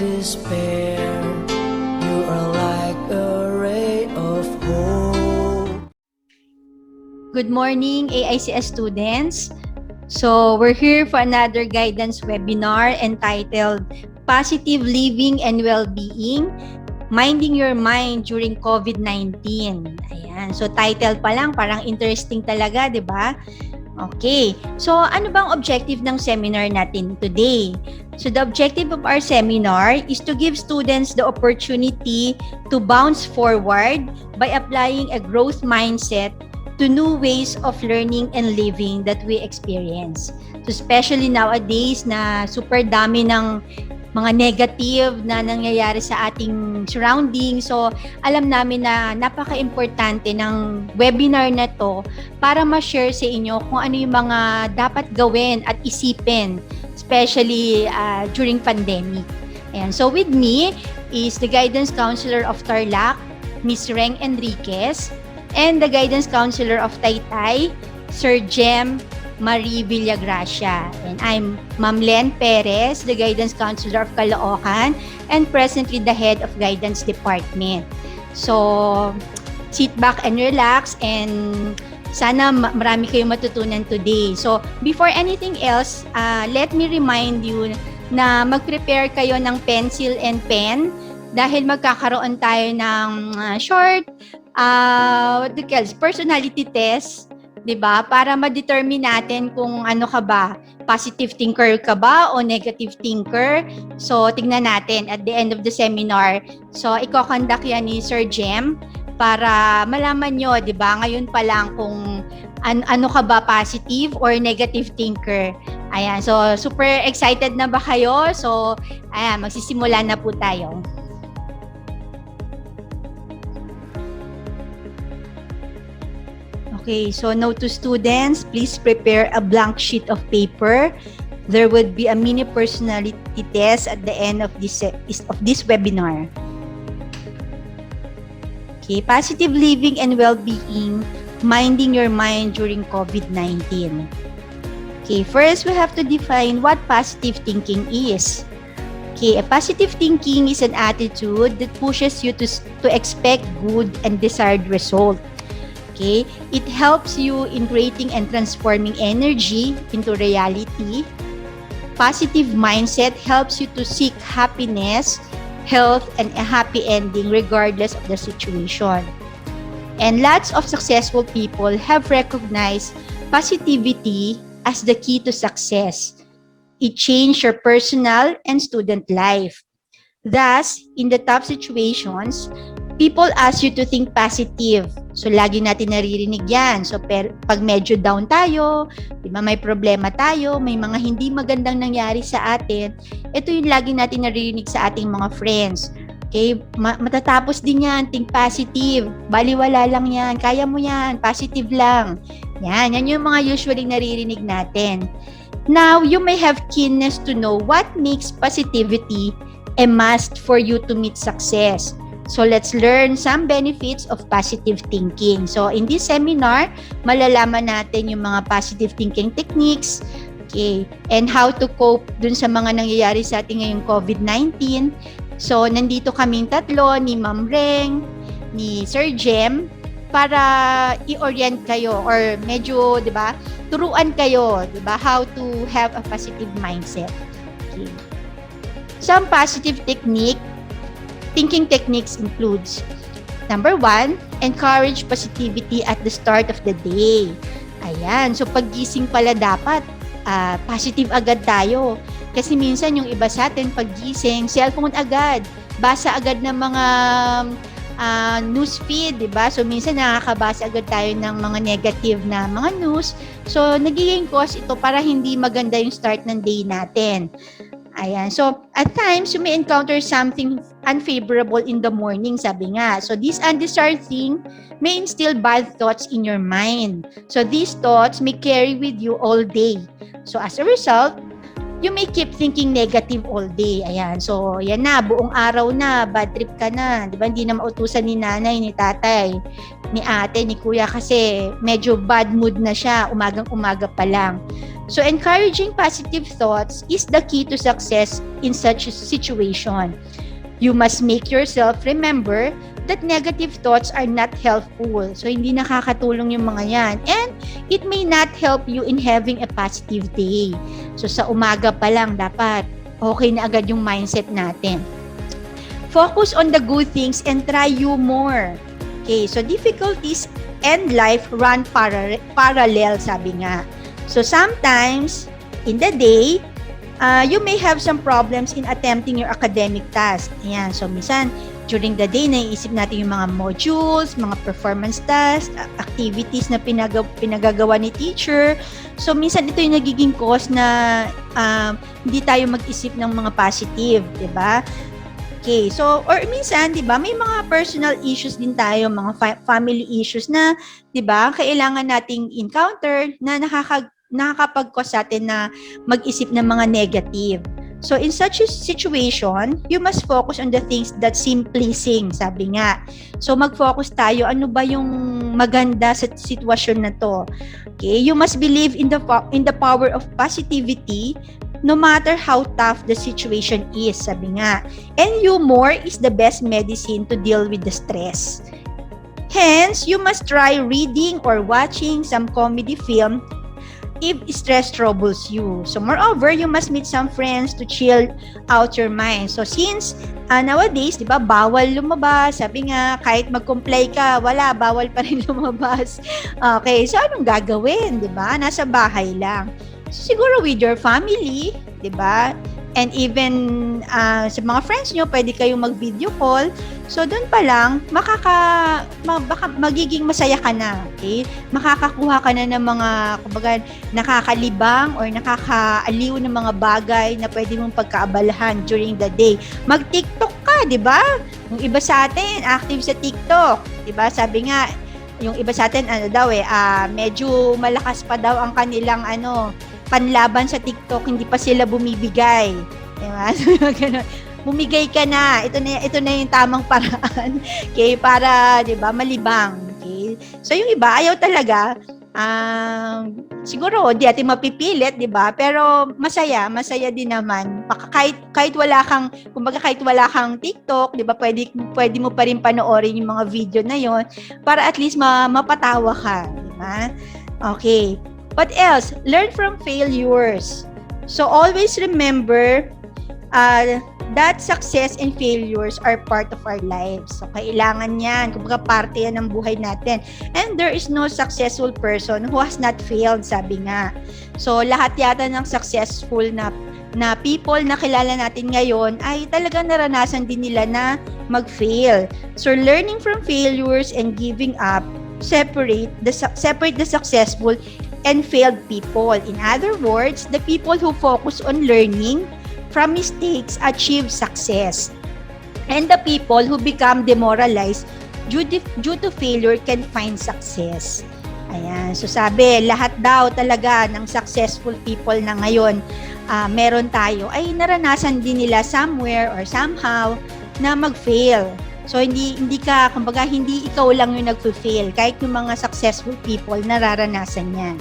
despair, you are like a ray of hope. Good morning, AICS students. So we're here for another guidance webinar entitled Positive Living and Well-Being, Minding Your Mind During COVID-19. Ayan. So title pa lang, parang interesting talaga, di ba? Okay. So ano bang objective ng seminar natin today? So the objective of our seminar is to give students the opportunity to bounce forward by applying a growth mindset to new ways of learning and living that we experience. So especially nowadays na super dami ng mga negative na nangyayari sa ating surroundings. So alam namin na napaka-importante ng webinar na to para ma-share sa inyo kung ano yung mga dapat gawin at isipin, especially during pandemic. And so with me is the guidance counselor of Tarlac, Miss Rheng Enriquez, and the guidance counselor of Taytay, Sir Jhem Villagracia. And I'm Ma'am Lhen Perez, the guidance counselor of Caloocan, and presently the head of guidance department. So sit back and relax, and sana marami kayong matutunan today. So before anything else, let me remind you na mag-prepare kayo ng pencil and pen dahil magkakaroon tayo ng short personality test, 'di ba? Para ma-determine natin kung ano ka ba, positive thinker ka ba o negative thinker. So tingnan natin at the end of the seminar. So iko-conduct yan ni Sir Jhem para malaman nyo, 'di ba? Ngayon pa lang kung ano ka ba, positive or negative thinker. Ayan, so super excited na ba kayo? So ayan, magsisimula na po tayo. Okay, so note to students, please prepare a blank sheet of paper. There would be a mini personality test at the end of this webinar. Okay, positive living and well-being, minding your mind during COVID-19. Okay, first we have to define what positive thinking is. Okay, a positive thinking is an attitude that pushes you to expect good and desired result. Okay, it helps you in creating and transforming energy into reality. Positive mindset helps you to seek happiness, health, and a happy ending regardless of the situation. And lots of successful people have recognized positivity as the key to success. It changed your personal and student life. Thus, in the tough situations, people ask you to think positive. So, lagi natin naririnig yan. So, pag medyo down tayo, di ba, may problema tayo, may mga hindi magandang nangyari sa atin, ito yung lagi natin naririnig sa ating mga friends. Okay? Matatapos din yan. Think positive. Baliwala lang yan. Kaya mo yan. Positive lang. Yan yung mga usually naririnig natin. Now, you may have keenness to know what makes positivity a must for you to meet success. So let's learn some benefits of positive thinking. So in this seminar, malalaman natin yung mga positive thinking techniques, okay, and how to cope dun sa mga nangyayari sa ating ngayong COVID-19. So nandito kaming tatlo, ni Ma'am Rheng, ni Sir Jhem, para i-orient kayo or medyo, 'di ba, turuan kayo, 'di ba, how to have a positive mindset. Okay. Some positive thinking techniques includes, number 1, encourage positivity at the start of the day. Ayan, so paggising pala dapat, positive agad tayo. Kasi minsan yung iba sa atin, paggising, cellphone agad, basa agad ng mga news feed, diba? So minsan nakakabasa agad tayo ng mga negative na mga news. So nagiging cause ito para hindi maganda yung start ng day natin. Ayan. So, at times, you may encounter something unfavorable in the morning, sabi nga. So, this undesired thing may instill bad thoughts in your mind. So, these thoughts may carry with you all day. So, as a result, you may keep thinking negative all day. Ayan. So, yan na. Buong araw na. Bad trip ka na. Di ba? Hindi na mautusan ni nanay, ni tatay, ni ate, ni kuya kasi medyo bad mood na siya. Umagang-umaga pa lang. So encouraging positive thoughts is the key to success in such a situation. You must make yourself remember that negative thoughts are not helpful. So hindi nakakatulong yung mga yan. And it may not help you in having a positive day. So sa umaga pa lang dapat okay na agad yung mindset natin. Focus on the good things and try you more. Okay, so difficulties and life run parallel, sabi nga. So sometimes in the day, you may have some problems in attempting your academic task. Ayan, so minsan during the day, naiisip natin yung mga modules, mga performance tasks, activities na pinagagawa ni teacher. So, minsan ito yung nagiging cause na hindi tayo mag-isip ng mga positive, di ba? Okay, so, or minsan, di ba, may mga personal issues din tayo, mga family issues na, di ba, kailangan nating encounter na nakakapag-cause sa atin na mag-isip ng mga negative. So, in such a situation, you must focus on the things that seem pleasing, sabi nga. So, mag-focus tayo, ano ba yung maganda sa sitwasyon na to? Okay, you must believe in the power of positivity no matter how tough the situation is, sabi nga. And humor is the best medicine to deal with the stress. Hence, you must try reading or watching some comedy film if stress troubles you. So moreover, you must meet some friends to chill out your mind. So since nowadays, di ba, bawal lumabas. Sabi nga, kahit mag-comply ka, bawal pa rin lumabas. Okay, so anong gagawin, di ba? Nasa bahay lang. So, siguro with your family, di ba? And even sa mga friends nyo, pwede kayong mag-video call. So, doon pa lang, baka magiging masaya ka na. Okay? Makakakuha ka na ng mga, kumbaga, nakakalibang or nakakaaliw ng mga bagay na pwede mong pagkaabalahan during the day. Mag-TikTok ka, di ba? Yung iba sa atin, active sa TikTok. Di ba? Sabi nga, yung iba sa atin, medyo malakas pa daw ang kanilang, panlaban sa TikTok, hindi pa sila bumibigay. Diba? Bumigay ka na. Ito na yung tamang paraan. Okay, para, 'di ba, malibang. Okay? So yung iba ayaw talaga. Siguro di atin mapipilit, 'di ba? Pero masaya din naman. Kahit wala kang, kumbaga kahit wala kang TikTok, 'di ba? Pwede mo pa rin panoorin yung mga video na 'yon para at least mapatawa ka, 'di ba? Okay. What else? Learn from failures. So always remember that success and failures are part of our lives. So kailangan yan. Kumbaga parte yan ng buhay natin. And there is no successful person who has not failed, sabi nga. So lahat yata ng successful na people na kilala natin ngayon ay talagang naranasan din nila na mag-fail. So learning from failures and giving up separate the successful and failed people. In other words, the people who focus on learning from mistakes achieve success. And the people who become demoralized due to failure can find success. Ayan. So sabi, lahat daw talaga ng successful people na ngayon meron tayo ay naranasan din nila somewhere or somehow na mag-fail. So, hindi ikaw lang yung nag-fail. Kahit yung mga successful people, nararanasan yan.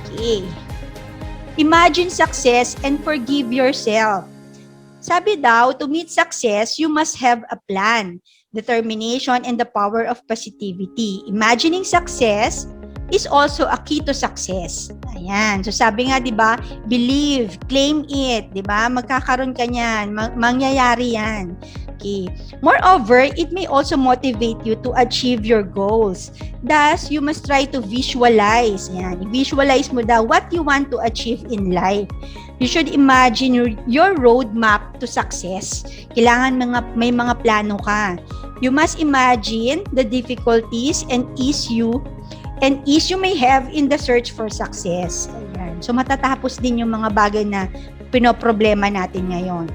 Okay. Imagine success and forgive yourself. Sabi daw, to meet success, you must have a plan, determination, and the power of positivity. Imagining success is also a key to success. Ayan. So, sabi nga, di ba, believe, claim it, di ba? Magkakaroon ka niyan, mangyayari yan. Okay. Moreover, it may also motivate you to achieve your goals. Thus, you must try to visualize. Yan. I-visualize mo daw what you want to achieve in life. You should imagine your roadmap to success. Kailangan may mga plano ka. You must imagine the difficulties and ease you may have in the search for success. Ayan. So, matatapos din yung mga bagay na pinoproblema natin ngayon.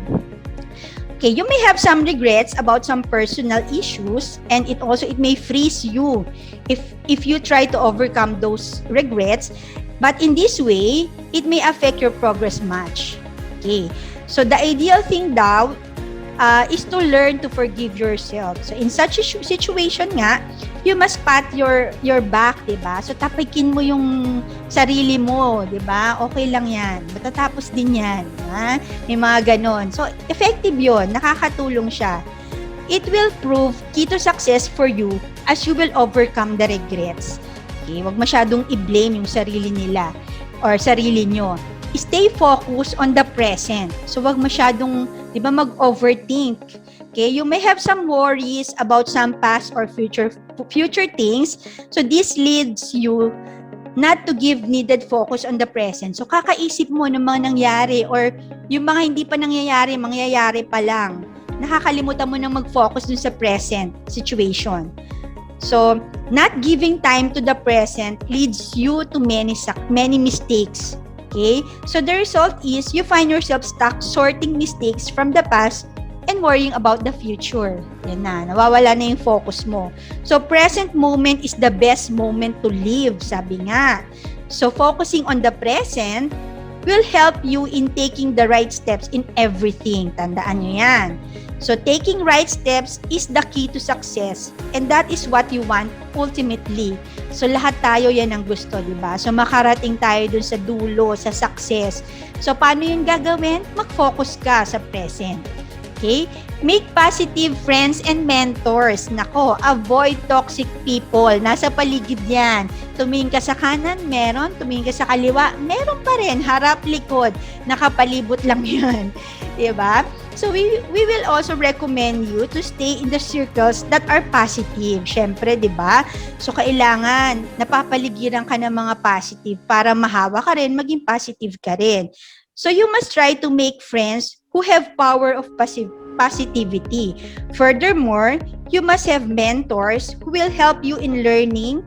Okay, you may have some regrets about some personal issues, and it may freeze you if you try to overcome those regrets. But in this way, it may affect your progress much. Okay, so the ideal thing daw is to learn to forgive yourself. So in such a situation nga, you must pat your back, 'di ba? So tapikin mo yung sarili mo, 'di ba? Okay lang 'yan. Matatapos din 'yan, ha? May mga ganon. So effective 'yon, nakakatulong siya. It will prove key to success for you as you will overcome the regrets. Okay, wag masyadong i-blame yung sarili nila or sarili nyo. Stay focused on the present. So wag masyadong, 'di ba, mag-overthink. Okay, you may have some worries about some past or future things. So this leads you not to give needed focus on the present. So kakaisip mo ng mga nangyari or yung mga hindi pa nangyayari, mangyayari pa lang. Nakakalimutan mo nang mag-focus dun sa present situation. So, not giving time to the present leads you to many mistakes. Okay? So, the result is you find yourself stuck sorting mistakes from the past and worrying about the future. Yan na, nawawala na yung focus mo. So, present moment is the best moment to live, sabi nga. So, focusing on the present will help you in taking the right steps in everything. Tandaan nyo yan. So, taking right steps is the key to success. And that is what you want ultimately. So, lahat tayo yan ang gusto, di ba? So, makarating tayo dun sa dulo, sa success. So, paano yun gagawin? Mag-focus ka sa present. Okay? Make positive friends and mentors. Nako, avoid toxic people. Nasa paligid yan. Tumingin ka sa kanan, meron. Tumingin ka sa kaliwa, meron pa rin. Harap, likod. Nakapalibot lang yan. Diba? So, we will also recommend you to stay in the circles that are positive. Syempre, diba? So, kailangan napapaligiran ka ng mga positive para mahawa ka rin, maging positive ka rin. So, you must try to make friends who have power of positivity. Furthermore, you must have mentors who will help you in learning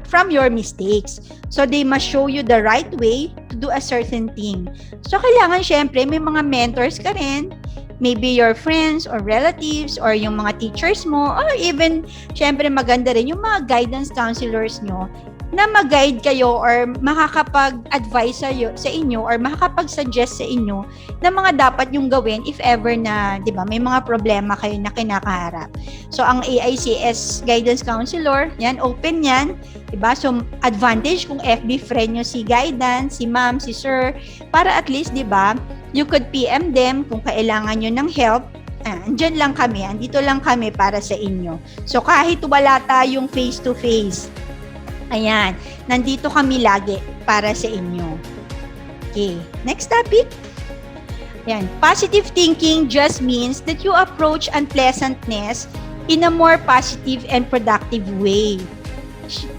from your mistakes. So, they must show you the right way to do a certain thing. So, kailangan syempre may mga mentors ka rin. Maybe your friends or relatives or yung mga teachers mo or even, syempre maganda rin yung mga guidance counselors nyo na mag-guide kayo or makakapag-advise sa inyo or makakapag-suggest sa inyo na mga dapat yung gawin if ever na, di ba, may mga problema kayo na kinakaharap. So, ang AICS guidance counselor, yan, open yan, di ba? So, advantage kung FB friend nyo si guidance, si ma'am, si sir, para at least, di ba, you could PM them kung kailangan nyo ng help. Andyan lang kami, andito lang kami para sa inyo. So, kahit wala tayong face-to-face, ayan, nandito kami lagi para sa inyo. Okay, next topic. Ayan, positive thinking just means that you approach unpleasantness in a more positive and productive way.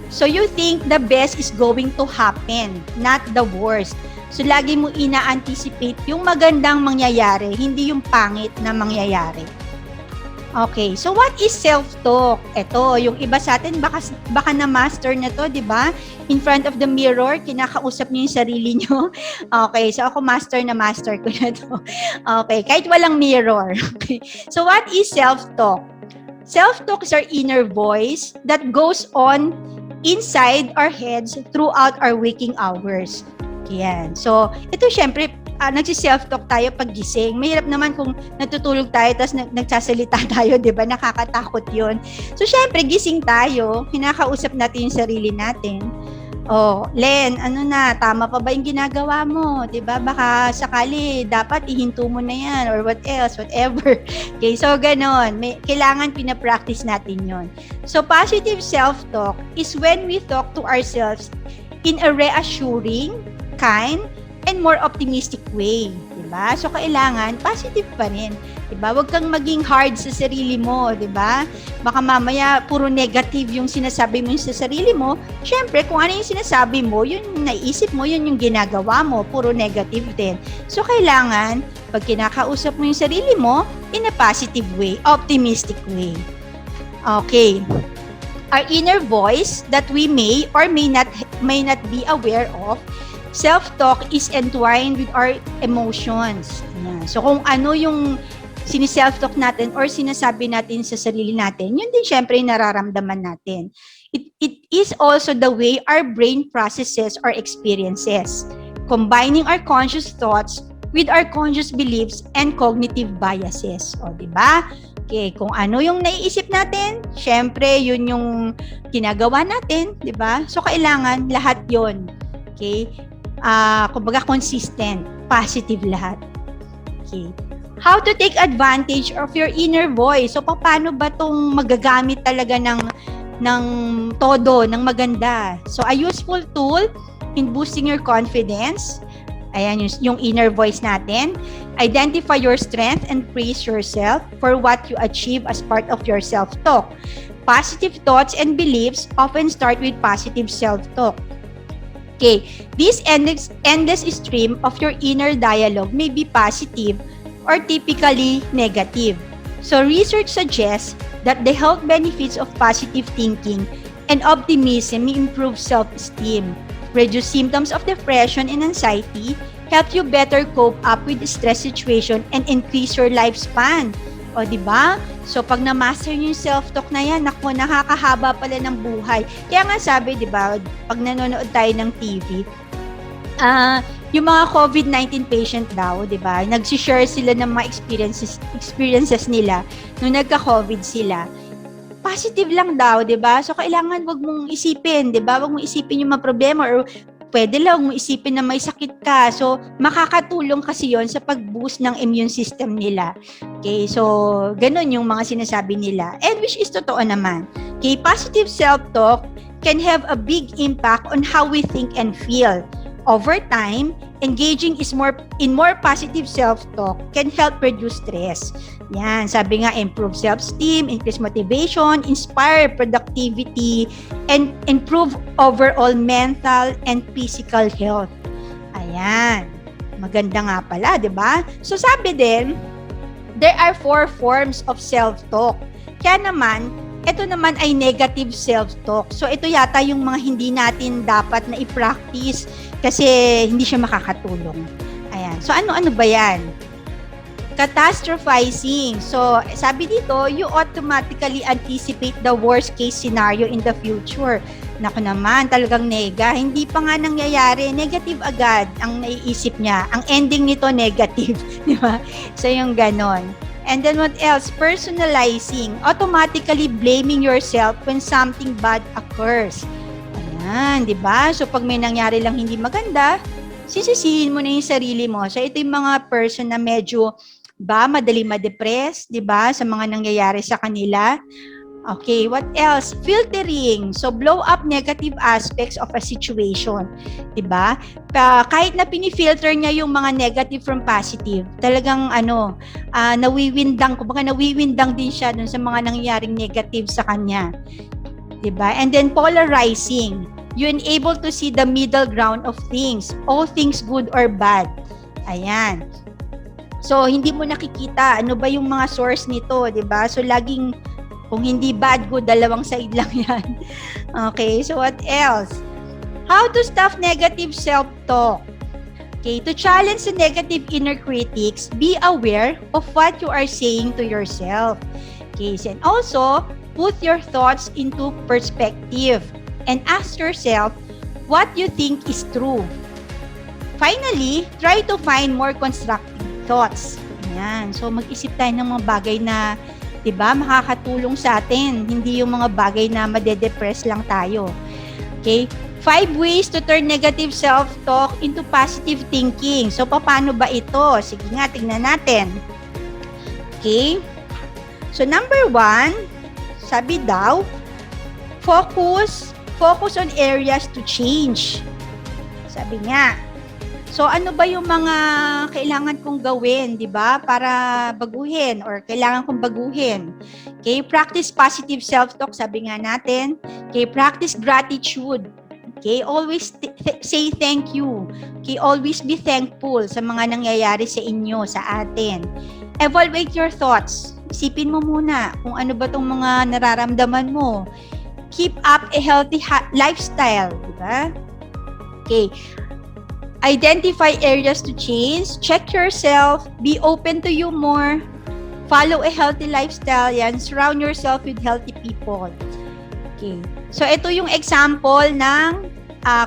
So you think the best is going to happen, not the worst. So lagi mo ina-anticipate yung magandang mangyayari, hindi yung pangit na mangyayari. Okay, so what is self-talk? Ito, yung iba sa atin, baka na-master na to, di ba? In front of the mirror, kinakausap niyo yung sarili niyo. Okay, so ako master ko na to. Okay, kahit walang mirror. Okay. So what is self-talk? Self-talk is our inner voice that goes on inside our heads throughout our waking hours. Yan. So, ito syempre, nagsi-self-talk tayo pag gising. Mahirap naman kung natutulog tayo tapos nagsasalita tayo, di ba? Nakakatakot yun. So, syempre, gising tayo. Kinakausap natin yung sarili natin. Oh, Lhen, ano na, tama pa ba yung ginagawa mo? Di ba? Baka sakali, dapat ihinto mo na yan or what else, whatever. Okay, so ganon. Kailangan pinapractice natin yon. So, positive self-talk is when we talk to ourselves in a reassuring, kind, and more optimistic way, diba? So, kailangan positive pa rin, diba? Huwag kang maging hard sa sarili mo, diba? Baka mamaya, puro negative yung sinasabi mo sa sarili mo. Siyempre, kung ano yung sinasabi mo, yun yung naisip mo, yun yung ginagawa mo, puro negative din. So, kailangan, pag kinakausap mo yung sarili mo, in a positive way, optimistic way. Okay. Our inner voice that we may or may not be aware of, self-talk is entwined with our emotions. Yan. So, kung ano yung sini-self-talk natin or sinasabi natin sa sarili natin, yun din syempre yung nararamdaman natin. It is also the way our brain processes our experiences. Combining our conscious thoughts with our conscious beliefs and cognitive biases. O, di ba? Okay, kung ano yung naiisip natin, syempre, yun yung ginagawa natin, di ba? So, kailangan lahat yun. Okay? Kumbaga, consistent, positive lahat. Okay. How to take advantage of your inner voice. So, paano ba itong magagamit talaga ng todo, ng maganda? So, a useful tool in boosting your confidence. Ayan, yung inner voice natin. Identify your strength and praise yourself for what you achieve as part of your self-talk. Positive thoughts and beliefs often start with positive self-talk. Okay, this endless stream of your inner dialogue may be positive or typically negative. So research suggests that the health benefits of positive thinking and optimism may improve self-esteem, reduce symptoms of depression and anxiety, help you better cope up with the stress situation, and increase your lifespan. O, di ba? So, pag na-master yung self-talk na yan, naku, nakakahaba pala ng buhay. Kaya nga sabi, di ba, pag nanonood tayo ng TV, yung mga COVID-19 patient daw, di ba, nag-share sila ng mga experiences nila nung nagka-COVID sila. Positive lang daw, di ba? So, kailangan wag mong isipin, di ba? Wag mong isipin yung mga problema or pwede lang mong isipin na may sakit ka. So, makakatulong kasi yon sa pag-boost ng immune system nila. Okay, so, ganun yung mga sinasabi nila. And which is totoo naman. Okay, positive self-talk can have a big impact on how we think and feel. Over time, engaging in more positive self-talk can help reduce stress. Yan, sabi nga, improve self-esteem, increase motivation, inspire productivity, and improve overall mental and physical health. Ayan, maganda nga pala, di ba? So sabi din, there are 4 forms of self-talk. Kaya naman, ito naman ay negative self-talk. So ito yata yung mga hindi natin dapat na i-practice kasi hindi siya makakatulong. Ayan. So ano-ano ba yan? Catastrophizing. So sabi dito, you automatically anticipate the worst case scenario in the future. Naku naman, talagang nega. Hindi pa nga nangyayari. Negative agad ang naiisip niya. Ang ending nito negative. Di ba? So yung ganon. And then what else? Personalizing. Automatically blaming yourself when something bad occurs. Ayan, di ba? So pag may nangyari lang hindi maganda, sisisihin mo na yung sarili mo. So ito yung mga person na medyo madali ma-depress, di ba? Sa mga nangyayari sa kanila. Okay, what else? Filtering. So, blow up negative aspects of a situation. Diba? Kahit na pinifilter niya yung mga negative from positive, talagang nawiwindang din siya dun sa mga nangyaring negative sa kanya. Diba? And then, polarizing. You enable to see the middle ground of things. All things good or bad. Ayan. So, hindi mo nakikita ano ba yung mga source nito, diba? So, laging kung hindi bad, good, dalawang side lang yan. Okay, so what else? How to stop negative self-talk? Okay, to challenge the negative inner critics, be aware of what you are saying to yourself. Okay, and also, put your thoughts into perspective and ask yourself what you think is true. Finally, try to find more constructive thoughts. Ayan, so mag-isip tayo ng mga bagay na diba, makakatulong sa atin. Hindi yung mga bagay na madedepress lang tayo. Okay? 5 ways to turn negative self-talk into positive thinking. So, paano ba ito? Sige nga, tingnan natin. Okay? So, number 1, sabi daw, focus on areas to change. Sabi nga, so, ano ba yung mga kailangan kong gawin, di ba? Para baguhin or kailangan kong baguhin. Okay, practice positive self-talk, sabi nga natin. Okay, practice gratitude. Okay, always say thank you. Okay, always be thankful sa mga nangyayari sa inyo, sa atin. Evaluate your thoughts. Isipin mo muna kung ano ba tong mga nararamdaman mo. Keep up a healthy lifestyle, di ba? Okay, identify areas to change, check yourself, be open to you more, follow a healthy lifestyle, yan, surround yourself with healthy people. Okay. So, ito yung example ng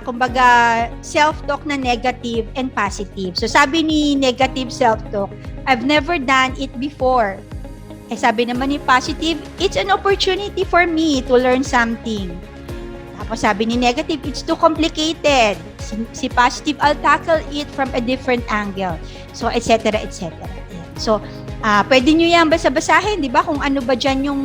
kumbaga, self-talk na negative and positive. So, sabi ni negative self-talk, I've never done it before. Eh, sabi naman ni positive, it's an opportunity for me to learn something. Tapos sabi ni negative, it's too complicated. Si positive, I'll tackle it from a different angle. So, etc. etc. So, pwede nyo yan basa-basahin, di ba? Kung ano ba dyan yung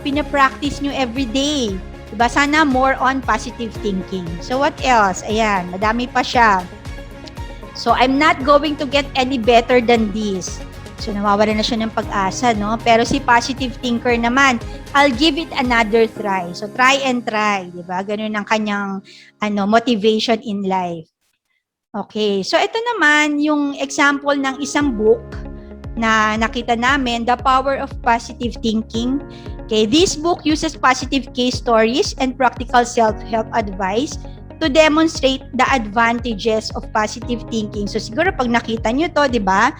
pinapractice nyo everyday. Diba? Sana more on positive thinking. So, what else? Ayan, madami pa siya. So, I'm not going to get any better than this. So, nawawala na siya ng pag-asa, no? Pero si positive thinker naman, I'll give it another try. So, try and try, diba? Ganun ang kanyang motivation in life. Okay. So, ito naman yung example ng isang book na nakita namin, The Power of Positive Thinking. Okay, this book uses positive case stories and practical self-help advice to demonstrate the advantages of positive thinking. So siguro pag nakita nyo to, di ba?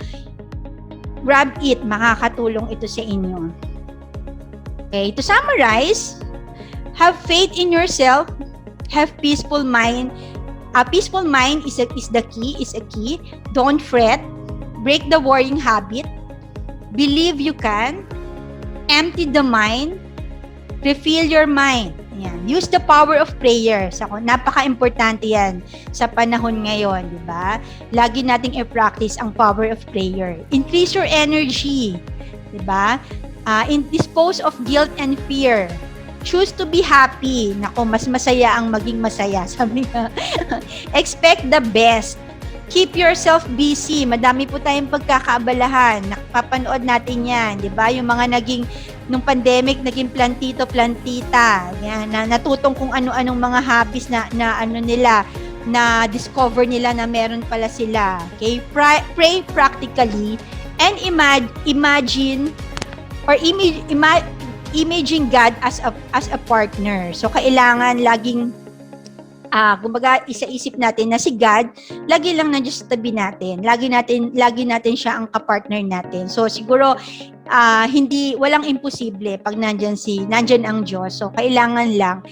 Grab it, makakatulong ito sa inyo. Okay, to summarize, have faith in yourself, have peaceful mind. A peaceful mind is a key. Don't fret, break the worrying habit, believe you can, empty the mind, refill your mind. Ayan. Use the power of prayer. Napaka-importante yan sa panahon ngayon, di ba? Lagi nating i-practice ang power of prayer. Increase your energy, di ba? Dispose of guilt and fear. Choose to be happy. Nako, mas masaya ang maging masaya. Sabi nga, expect the best. Keep yourself busy. Madami po tayong pagkakaabalahan. Nakapanood natin yan, di ba? Yung mga nung pandemic, naging plantito-plantita. Yan, natutong kung ano-anong mga hobbies na discover nila na meron pala sila. Okay? Pray practically and imagine imaging God as a partner. So, kailangan laging kumbaga isa-isip natin na si God lagi lang nandiyan sa tabi natin. Lagi natin siya ang ka-partner natin. So siguro walang imposible pag nandiyan ang Diyos. So kailangan lang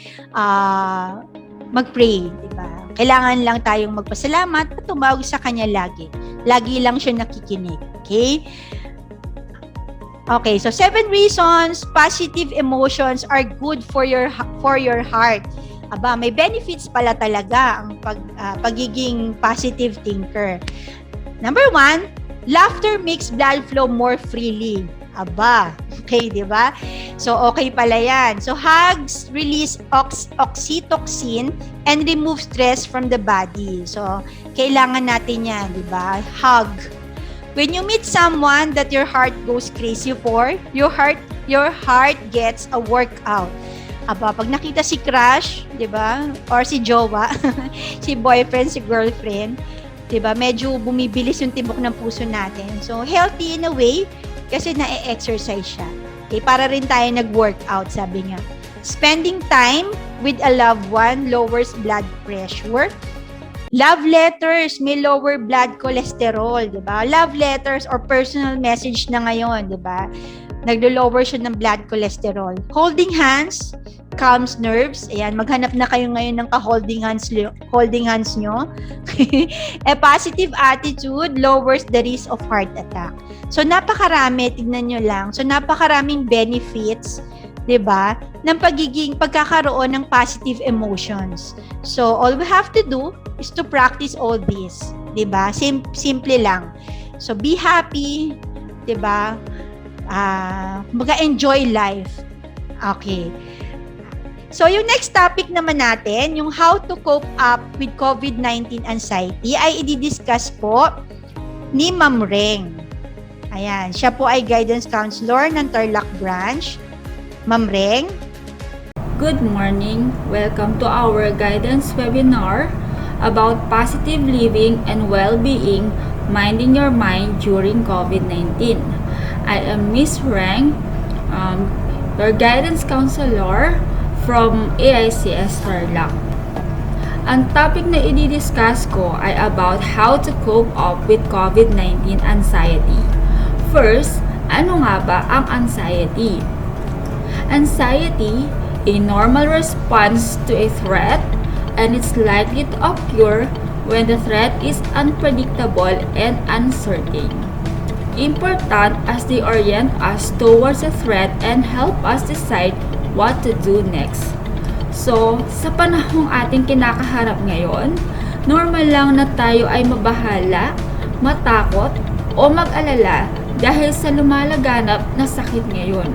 mag-pray, di ba? Kailangan lang tayong magpasalamat at tumawag sa kanya lagi. Lagi lang siya nakikinig. Okay? Okay, so 7 reasons positive emotions are good for your heart. Aba, may benefits pala talaga ang pagiging positive thinker. Number 1, laughter makes blood flow more freely. Aba, okay, di ba? So, okay pala yan. So, hugs release oxytocin and remove stress from the body. So, kailangan natin yan, di ba? Hug. When you meet someone that your heart goes crazy for, your heart gets a workout. Aba, pag nakita si crush, 'di ba? Or si jowa, si boyfriend, si girlfriend, 'di ba? Medyo bumibilis yung tibok ng puso natin. So, healthy in a way kasi na-exercise siya. Okay, para rin tayo nag-workout, sabi nga. Spending time with a loved one lowers blood pressure. Love letters may lower blood cholesterol, 'di ba? Love letters or personal message na ngayon, 'di ba? Naglo-lower siya ng blood cholesterol. Holding hands calms nerves. Ayan, maghanap na kayo ngayon ng ka-holding hands nyo. A positive attitude lowers the risk of heart attack. So, napakarami, tignan nyo lang. So, napakaraming benefits, 'di ba, ng pagkakaroon ng positive emotions. So, all we have to do is to practice all this, 'di ba? Simple lang. So, be happy, 'di ba? Mag-enjoy life. Okay. So, yung next topic naman natin, yung how to cope up with COVID-19 anxiety, ay i-discuss po ni Ma'am Rheng. Ayan, siya po ay guidance counselor ng Tarlac branch. Ma'am Rheng. Good morning. Welcome to our guidance webinar about positive living and well-being, minding your mind during COVID-19. I am Miss Rheng, your guidance counselor from AICS Tarlac. Ang topic na i-discuss ko ay about how to cope up with COVID-19 anxiety. First, ano nga ba ang anxiety? Anxiety, a normal response to a threat, and it's likely to occur when the threat is unpredictable and uncertain. Important as they orient us towards the threat and help us decide what to do next. So, sa panahong ating kinakaharap ngayon, normal lang na tayo ay mabahala, matakot, o mag-alala dahil sa lumalaganap na sakit ngayon.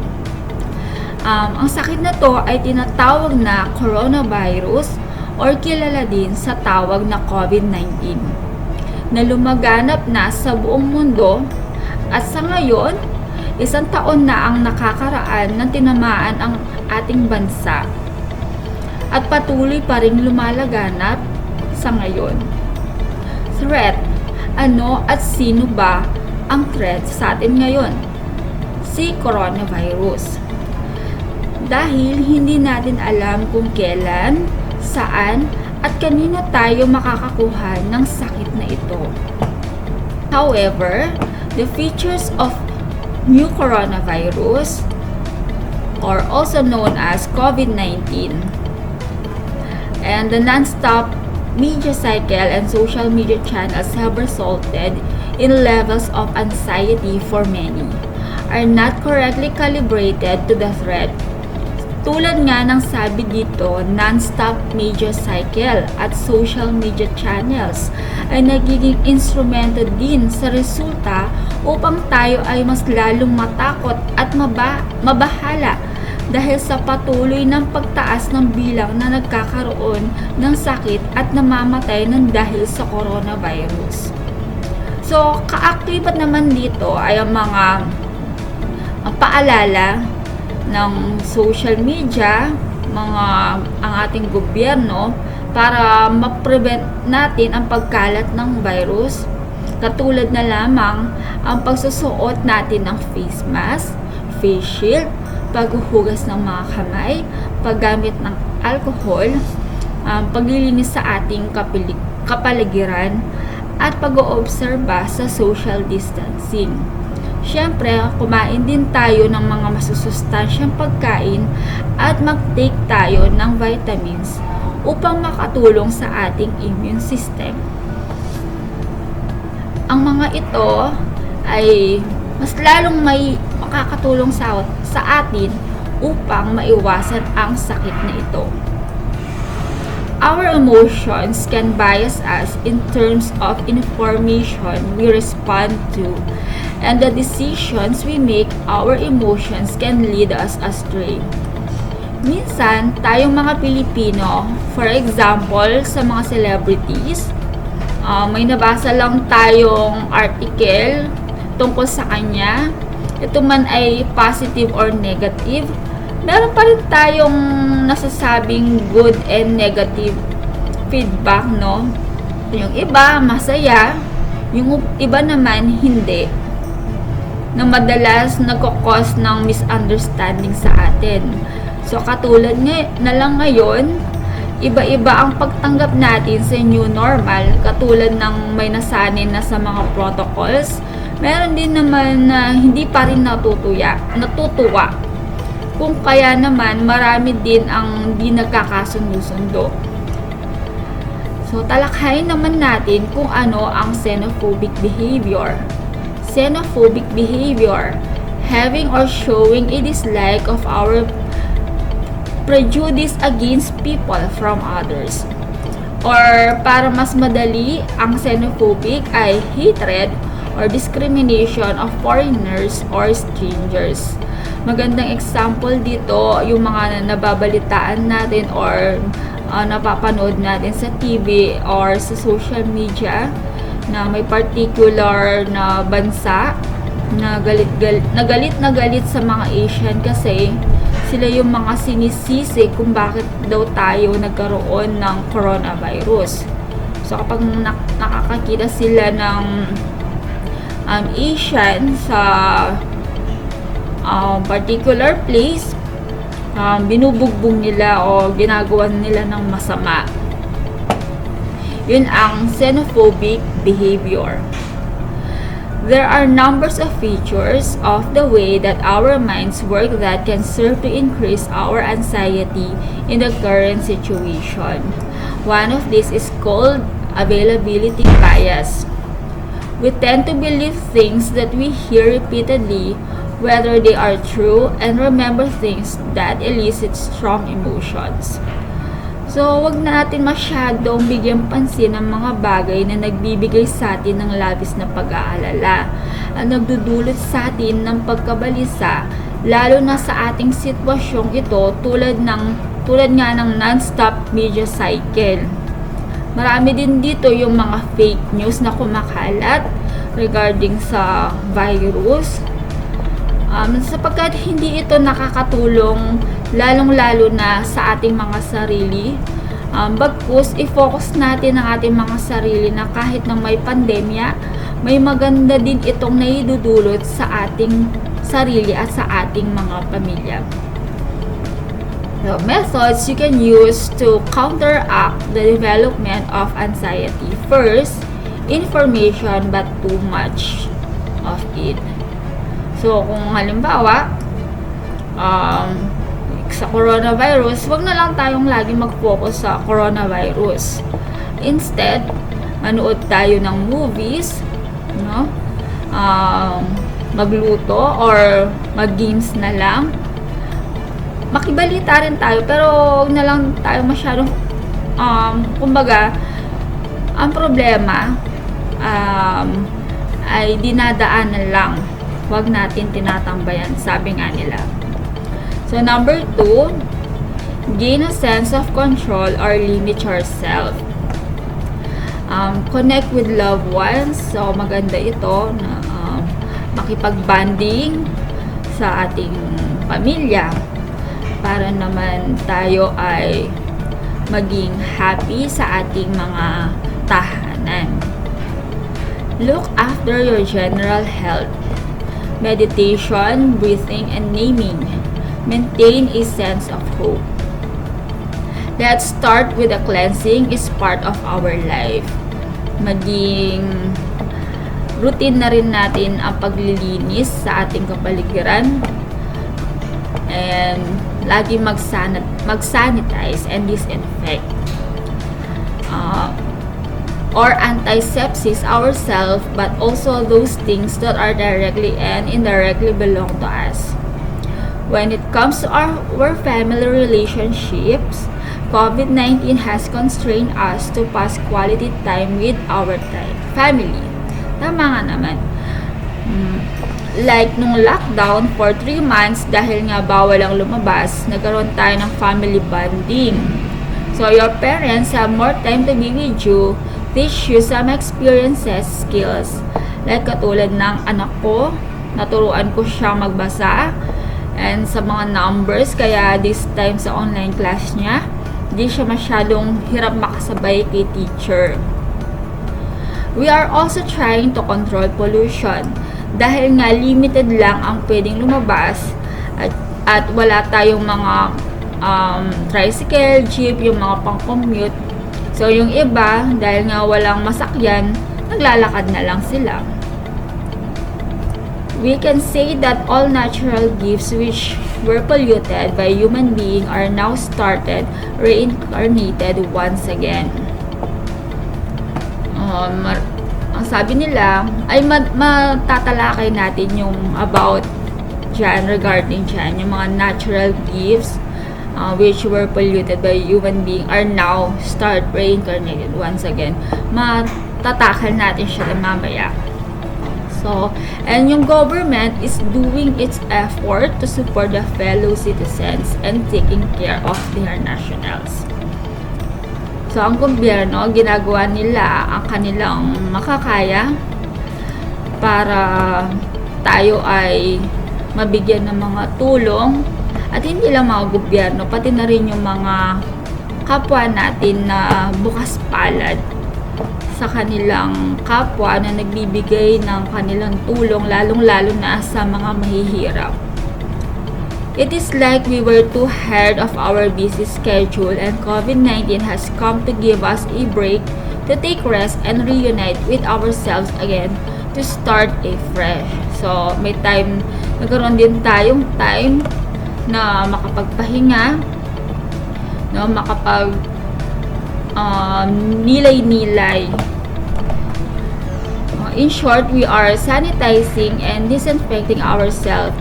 Ang sakit na to ay tinatawag na coronavirus or kilala din sa tawag na COVID-19 na lumaganap na sa buong mundo at sa ngayon, 1 taon na ang nakakaraan ng tinamaan ang ating bansa at patuloy pa rin lumalaganap sa ngayon. Threat. Ano at sino ba ang threat sa atin ngayon? Si coronavirus. Dahil hindi natin alam kung kailan, saan, at kanino tayo makakakuha ng sakit na ito. However, the features of new coronavirus, or also known as COVID-19, and the non-stop media cycle and social media channels have resulted in levels of anxiety for many, are not correctly calibrated to the threat. Tulad nga ng sabi dito, non-stop media cycle at social media channels ay nagiging instrumento din sa resulta upang tayo ay mas lalong matakot at mabahala dahil sa patuloy ng pagtaas ng bilang na nagkakaroon ng sakit at namamatay ng dahil sa coronavirus. So, kaaktibat naman dito ay ang mga paalala ng social media, ang ating gobyerno para ma-prevent natin ang pagkalat ng virus. Katulad na lamang ang pagsusuot natin ng face mask, face shield, paghuhugas ng mga kamay, paggamit ng alcohol, paglilinis sa ating kapaligiran, at pag-oobserba sa social distancing. Siyempre, kumain din tayo ng mga masusustansyang pagkain at mag-take tayo ng vitamins upang makatulong sa ating immune system. Ang mga ito ay mas lalong may makakatulong sa atin upang maiwasan ang sakit na ito. Our emotions can bias us in terms of information we respond to, and the decisions we make, our emotions can lead us astray. Minsan, tayong mga Pilipino, for example, sa mga celebrities, may nabasa lang tayong article tungkol sa kanya. Ito man ay positive or negative, meron pa rin tayong nasasabing good and negative feedback, no? Yung iba, masaya. Yung iba naman, hindi. Na madalas nagkakos ng misunderstanding sa atin. So, katulad na lang ngayon, iba-iba ang pagtanggap natin sa new normal. Katulad ng may nasanay na sa mga protocols, meron din naman na hindi pa rin natutuwa. Kung kaya naman, marami din ang di nagkakasundo-sundo. So, talakhayin naman natin kung ano ang xenophobic behavior. Xenophobic behavior, having or showing a dislike of our prejudice against people from others. Or, para mas madali, ang xenophobic ay hatred or discrimination of foreigners or strangers. Magandang example dito, yung mga nababalitaan natin or napapanood natin sa TV or sa social media na may particular na bansa na galit sa mga Asian kasi sila yung mga sinisisi kung bakit daw tayo nagkaroon ng coronavirus. So kapag nakakakita sila ng Asian sa particular place, binubugbog nila o ginagawa nila ng masama. Yun ang xenophobic behavior. There are numbers of features of the way that our minds work that can serve to increase our anxiety in the current situation. One of these is called availability bias. We tend to believe things that we hear repeatedly, whether they are true, and remember things that elicit strong emotions. So, wag natin masyadong bigyang pansin ang mga bagay na nagbibigay sa atin ng labis na pag-aalala at nagdudulot sa atin ng pagkabalisa, lalo na sa ating sitwasyong ito tulad nga ng non-stop media cycle. Marami din dito yung mga fake news na kumakalat regarding sa virus. Sapagkat hindi ito nakakatulong lalong-lalo na sa ating mga sarili. Bagkus, i-focus natin ang ating mga sarili na kahit na may pandemya, may maganda din itong naidudulot sa ating sarili at sa ating mga pamilya. The methods you can use to counteract the development of anxiety. First, information but too much of it. So, kung halimbawa, sa coronavirus, wag na lang tayong lagi mag-focus sa coronavirus. Instead, manood tayo ng movies, no? Magluto or mag-games na lang. Makibalita rin tayo, pero wag na lang tayo masyadong kumbaga, ang problema ay dinadaanan lang. Wag natin tinatambayan, sabi nga nila. So, number 2, gain a sense of control or limit yourself. Connect with loved ones. So, maganda ito na makipag-bonding sa ating pamilya para naman tayo ay maging happy sa ating mga tahanan. Look after your general health. Meditation, breathing, and naming. Maintain a sense of hope. Let's start with a cleansing is part of our life. Maging routine na rin natin ang paglilinis sa ating kapaligiran. And lagi mag-sanitize and disinfect. Or antisepsis ourselves, but also those things that are directly and indirectly belong to us. When it comes to our family relationships, COVID-19 has constrained us to pass quality time with our family. Tama nga naman. Like nung lockdown for 3 months, dahil nga bawal ang lumabas, nagkaroon tayo ng family bonding. So your parents have more time to be with you, teach you some experiences, skills. Like katulad ng anak ko, naturuan ko siya magbasa and sa mga numbers, kaya this time sa online class niya, hindi siya masyadong hirap makasabay kay teacher. We are also trying to control pollution. Dahil nga limited lang ang pwedeng lumabas at wala tayong mga tricycle, jeep, yung mga pang-commute. So yung iba, dahil nga walang masakyan, naglalakad na lang sila. We can say that all natural gifts which were polluted by human being are now started, reincarnated once again. Ang sabi nila ay matatalakay natin yung about dyan, regarding dyan, yung mga natural gifts which were polluted by human being are now start reincarnated once again. Matatakal natin siya mamaya. So, and yung government is doing its effort to support the fellow citizens and taking care of their nationals. So, ang gobyerno, ginagawa nila ang kanilang makakaya para tayo ay mabigyan ng mga tulong at hindi lang mga gobyerno, pati na rin yung mga kapwa natin na bukas palad sa kanilang kapwa na nagbibigay ng kanilang tulong, lalong-lalo na sa mga mahihirap. It is like we were too tired of our busy schedule and COVID-19 has come to give us a break to take rest and reunite with ourselves again to start afresh. So, may time, nagkaroon din tayong time na makapagpahinga, no, nilay-nilay. In short, we are sanitizing and disinfecting ourselves,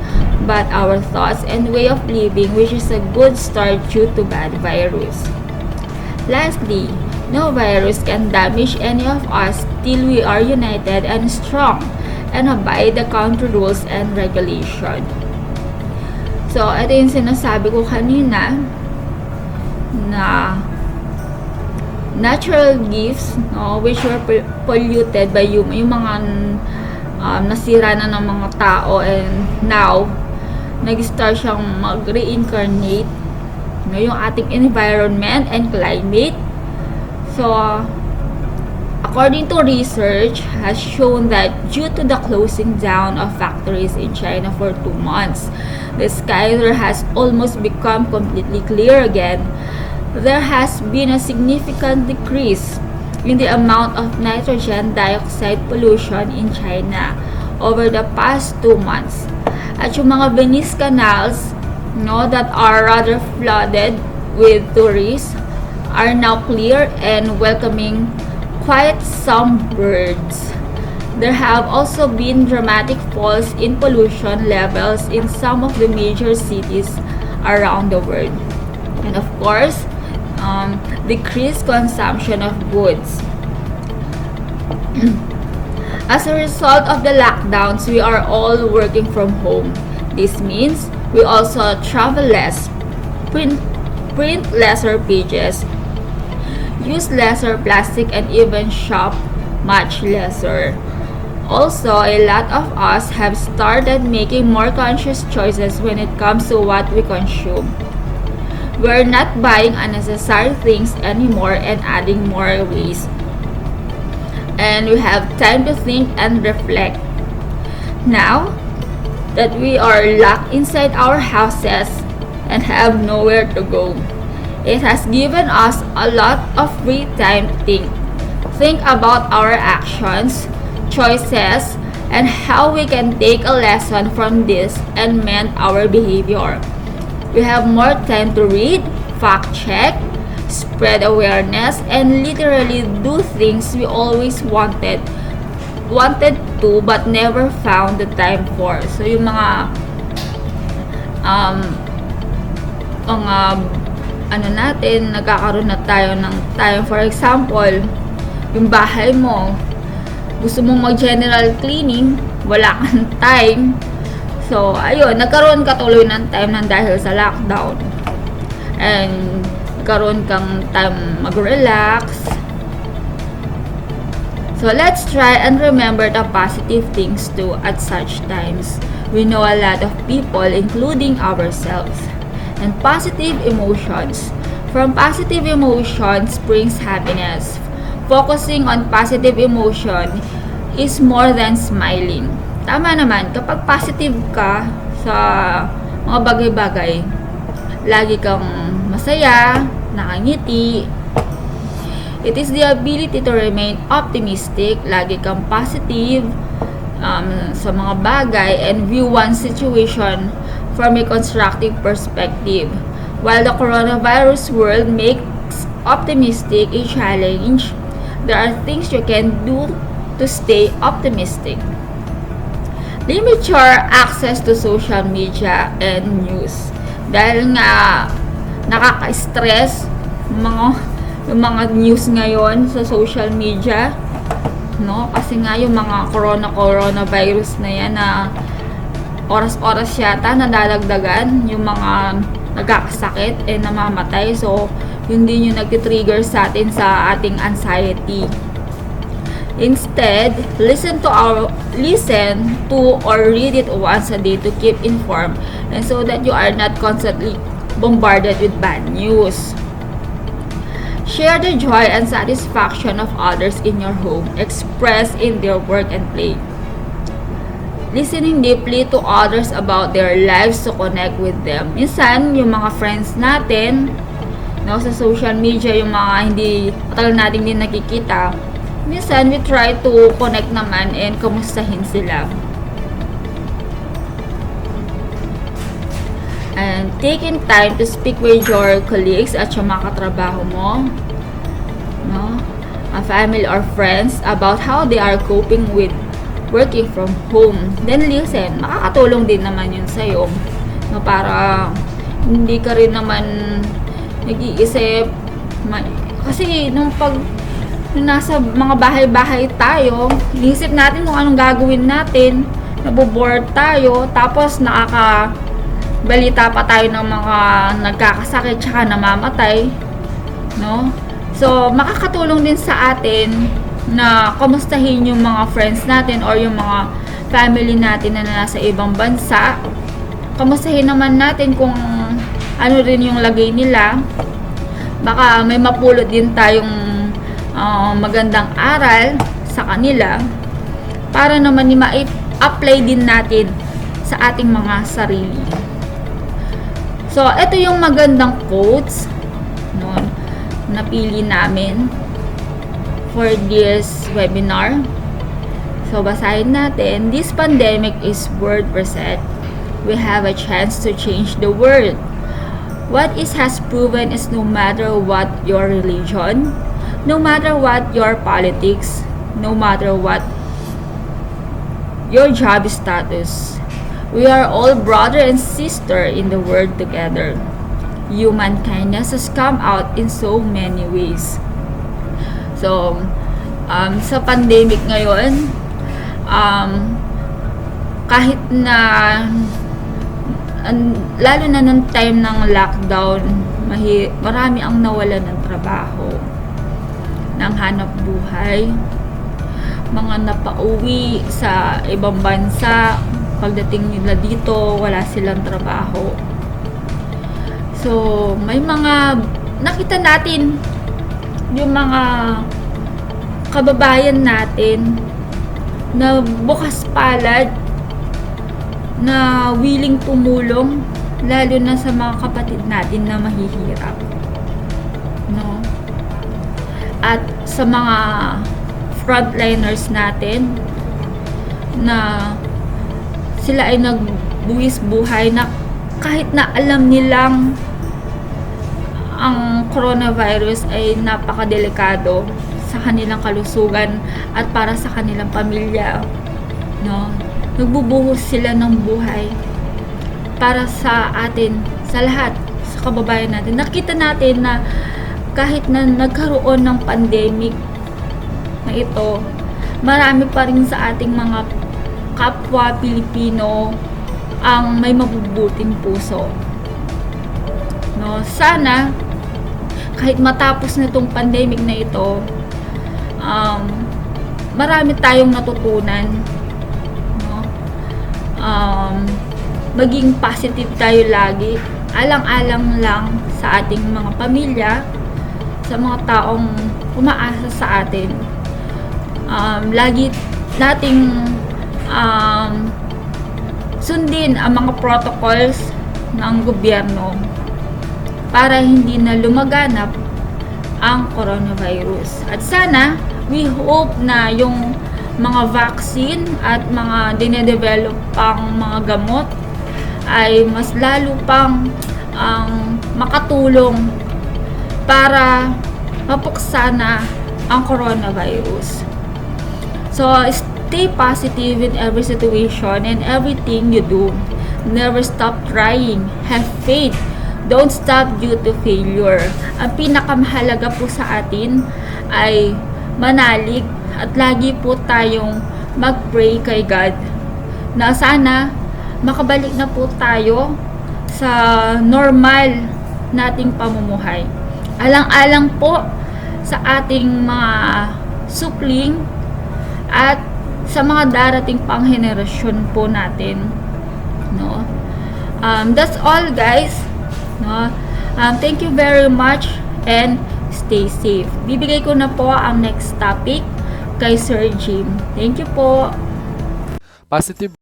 but our thoughts and way of living, which is a good start due to bad virus. Lastly, no virus can damage any of us till we are united and strong and abide the country rules and regulation. So, ito yung sinasabi ko kanina na natural gifts, no, which were polluted by human, yung mga nasira na ng mga tao, and now nag-start siyang mag-reincarnate, no, yung ating environment and climate. So according to research has shown that due to the closing down of factories in China for 2 months, the sky there has almost become completely clear again. There has been a significant decrease in the amount of nitrogen dioxide pollution in China over the past 2 months. At yung mga Venice canals, no, that are rather flooded with tourists are now clear and welcoming quite some birds. There have also been dramatic falls in pollution levels in some of the major cities around the world. And of course, decreased consumption of goods. As a result of the lockdowns, we are all working from home. This means we also travel less, print lesser pages, use lesser plastic, and even shop much lesser. Also, a lot of us have started making more conscious choices when it comes to what we consume. We're not buying unnecessary things anymore and adding more waste. And we have time to think and reflect. Now that we are locked inside our houses and have nowhere to go, it has given us a lot of free time to think about our actions, choices, and how we can take a lesson from this and mend our behavior. We have more time to read, fact check, spread awareness, and literally do things we always wanted to but never found the time for. So yung mga natin, nagkakaroon na tayo ng time. For example, yung bahay mo, gusto mong mag-general cleaning, wala kang time. So, ayun, nagkaroon ka tuloy ng time nang dahil sa lockdown. And nagkaroon kang time mag-relax. So, let's try and remember the positive things too at such times. We know a lot of people, including ourselves. And positive emotions. From positive emotions springs happiness. Focusing on positive emotion is more than smiling. Tama naman, kapag positive ka sa mga bagay-bagay, lagi kang masaya, nakangiti. It is the ability to remain optimistic, lagi kang positive sa mga bagay, and view one situation from a constructive perspective. While the coronavirus world makes optimistic a challenge, there are things you can do to stay optimistic. Limit your access to social media and news. Dahil nga nakaka-stress yung mga news ngayon sa social media, no? Kasi nga yung mga coronavirus na yan na oras-oras yata nadadagdagan yung mga nagkakasakit and namamatay. So, yun din yung nagtitrigger sa atin sa ating anxiety. Instead, listen to or read it once a day to keep informed, and so that you are not constantly bombarded with bad news. Share the joy and satisfaction of others in your home, express in their work and play. Listening deeply to others about their lives to connect with them. Minsan, yung mga friends natin, no, sa social media, yung mga hindi matagal natin din nakikita, minsan we try to connect naman and kamustahin sila. And taking time to speak with your colleagues at yung mga katrabaho mo. no, a family or friends about how they are coping with working from home, then listen, makakatulong din naman yun sa'yo, no, para hindi ka rin naman nag-iisip, kasi nung nasa mga bahay-bahay tayo, iisip natin kung anong gagawin natin, naboboard tayo, tapos balita pa tayo ng mga nagkakasakit tsaka namamatay, no? So, makakatulong din sa atin na kamustahin yung mga friends natin or yung mga family natin na nasa ibang bansa. Kamustahin naman natin kung ano rin yung lagay nila. Baka may mapulot din tayong magandang aral sa kanila para naman ma-apply din natin sa ating mga sarili. So, ito yung magandang quotes, no, napili namin for this webinar. So, basahin natin. This pandemic is world reset. We have a chance to change the world. What is has proven is no matter what your religion, no matter what your politics, no matter what your job status, we are all brother and sister in the world together. Human kindness has come out in so many ways. So, sa pandemic ngayon, kahit na lalo na nung time ng lockdown, marami ang nawalan ng trabaho, ng hanap buhay, mga napauwi sa ibang bansa, pagdating nila dito, wala silang trabaho. So, may mga nakita natin yung mga kababayan natin na bukas palad, na willing tumulong, lalo na sa mga kapatid natin na mahihirap, no? At sa mga frontliners natin na sila ay nagbuwis buhay na kahit na alam nilang ang coronavirus ay napakadelikado sa kanilang kalusugan at para sa kanilang pamilya, no? Nagbubuhos sila ng buhay para sa atin, sa lahat, sa kababayan natin. Nakita natin na kahit na nagkaroon ng pandemic na ito, marami pa rin sa ating mga kapwa Pilipino ang may mabubuting puso, no? Sana kahit matapos na itong pandemic na ito, marami tayong natutunan, no? Maging positive tayo lagi, alang-alang lang sa ating mga pamilya, sa mga taong umaasa sa atin. Lagi nating sundin ang mga protocols ng gobyerno para hindi na lumaganap ang coronavirus. At sana, we hope na yung mga vaccine at mga dinedevelop pang mga gamot ay mas lalo pang makatulong para mapuksa na ang coronavirus. So, stay positive in every situation and everything you do. Never stop trying. Have faith. Don't stop due to failure. Ang pinakamahalaga po sa atin ay manalig at lagi po tayong mag-pray kay God na sana makabalik na po tayo sa normal nating pamumuhay. Alang-alang po sa ating mga supling at sa mga darating pang henerasyon po natin, no? That's all, guys, no? Thank you very much and stay safe. Bibigay ko na po ang next topic kay Sir Jhem. Thank you po. Positive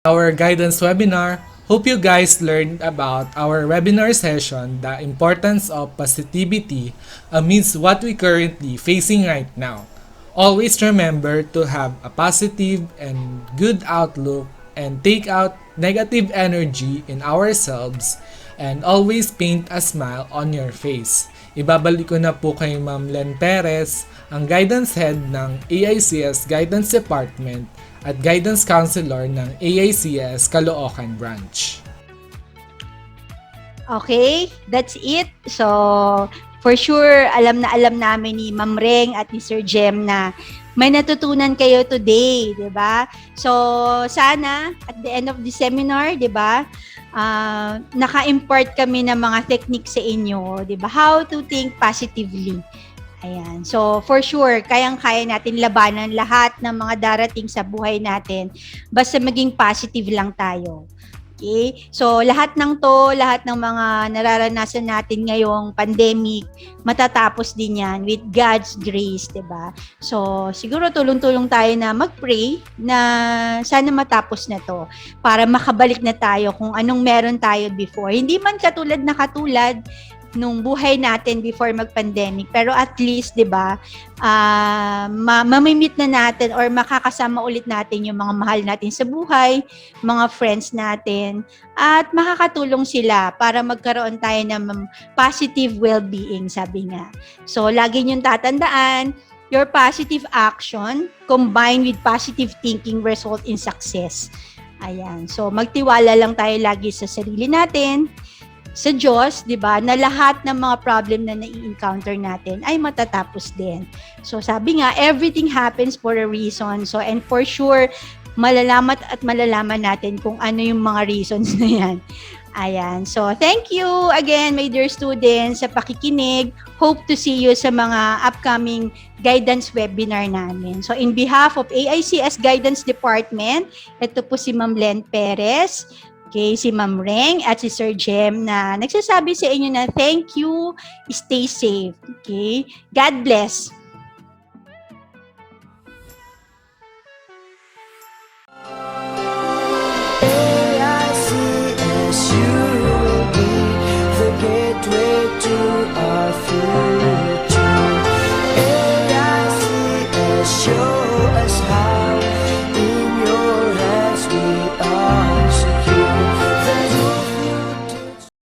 our guidance webinar. Hope you guys learned about our webinar session, the importance of positivity amidst what we currently facing right now. Always remember to have a positive and good outlook and take out negative energy in ourselves and always paint a smile on your face. Ibabalik ko na po kay Ma'am Lhen Perez, ang guidance head ng AICS Guidance Department at Guidance Counselor ng AICS Caloocan Branch. Okay, that's it. So, for sure, alam na alam namin ni Ma'am Rheng at ni Sir Jhem na may natutunan kayo today, di ba? So, sana, at the end of the seminar, di ba, naka-impart kami ng mga techniques sa inyo, di ba? How to think positively. Ayan. So, for sure, kayang-kaya natin labanan lahat ng mga darating sa buhay natin basta maging positive lang tayo. Okay? So, lahat ng mga nararanasan natin ngayong pandemic, matatapos din yan with God's grace, diba? So, siguro tulong-tulong tayo na mag-pray na sana matapos na to para makabalik na tayo kung anong meron tayo before. Hindi man katulad nung buhay natin before mag-pandemic. Pero at least, di ba, mamimit na natin or makakasama ulit natin yung mga mahal natin sa buhay, mga friends natin, at makakatulong sila para magkaroon tayo ng positive well-being, sabi nga. So, lagi niyong tatandaan, your positive action combined with positive thinking result in success. Ayan. So, magtiwala lang tayo lagi sa sarili natin, sa Diyos, di ba, na lahat ng mga problem na nai-encounter natin ay matatapos din. So, sabi nga, everything happens for a reason. So, and for sure, malalaman natin kung ano yung mga reasons na yan. Ayan. So, thank you again, my dear students, sa pakikinig. Hope to see you sa mga upcoming guidance webinar namin. So, in behalf of AICS Guidance Department, ito po si Ma'am Lhen Perez, okay, si Ma'am Rheng at si Sir Jhem na nagsasabi sa inyo na thank you, stay safe. Okay? God bless. AICS, you will be the gateway to our future. AICS, show us how.